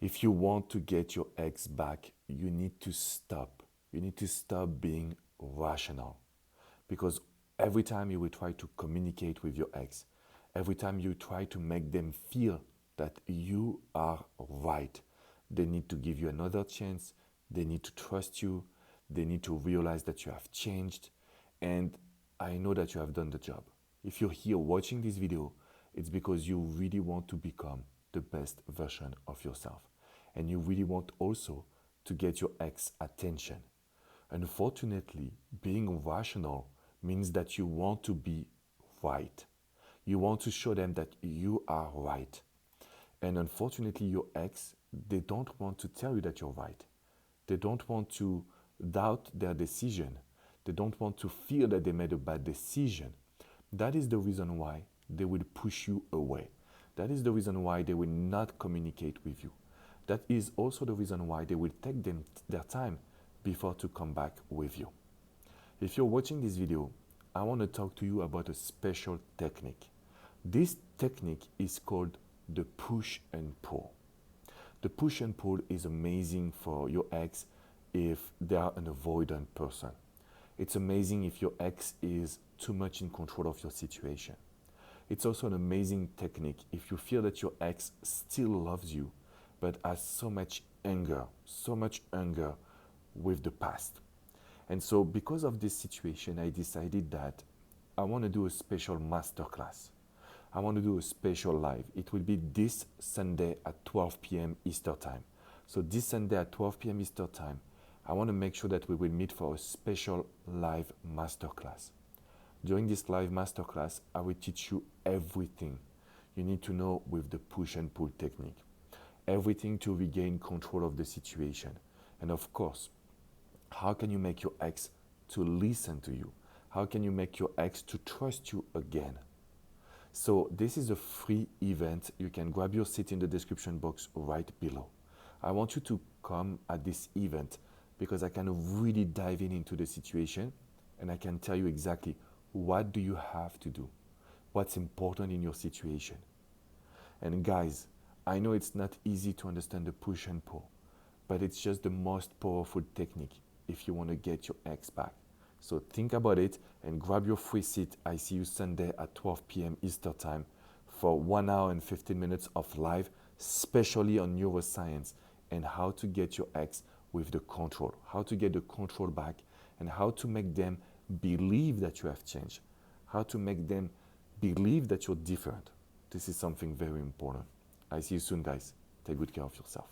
If you want to get your ex back, you need to stop. You need to stop being rational. Because every time you will try to communicate with your ex, every time you try to make them feel that you are right, they need to give you another chance, they need to trust you, they need to realize that you have changed, and I know that you have done the job. If you're here watching this video, it's because you really want to become the best version of yourself. And you really want also to get your ex attention. Unfortunately, being rational means that you want to be right. You want to show them that you are right. And unfortunately, your ex, they don't want to tell you that you're right. They don't want to doubt their decision. They don't want to feel that they made a bad decision. That is the reason why they will push you away. That is the reason why they will not communicate with you. That is also the reason why they will take their time before to come back with you. If you're watching this video, I want to talk to you about a special technique. This technique is called the push and pull. The push and pull is amazing for your ex if they are an avoidant person. It's amazing if your ex is too much in control of your situation. It's also an amazing technique if you feel that your ex still loves you, but has so much anger with the past. And so because of this situation, I decided that I want to do a special masterclass. I want to do a special live. It will be this Sunday at 12 p.m. Eastern Time. So this Sunday at 12 p.m. Eastern Time, I want to make sure that we will meet for a special live masterclass. During this live masterclass, I will teach you everything you need to know with the push and pull technique. Everything to regain control of the situation. And of course, how can you make your ex to listen to you? How can you make your ex to trust you again? So this is a free event. You can grab your seat in the description box right below. I want you to come at this event because I can really dive into the situation and I can tell you exactly what do you have to do, what's important in your situation. And guys, I know it's not easy to understand the push and pull, but it's just the most powerful technique if you want to get your ex back. So think about it and grab your free seat. I see you Sunday at 12 p.m. Eastern Time for 1 hour and 15 minutes of live, especially on neuroscience and how to get your ex with the control, how to get the control back and how to make them believe that you have changed, how to make them believe that you're different. This is something very important. I see you soon, guys. Take good care of yourself.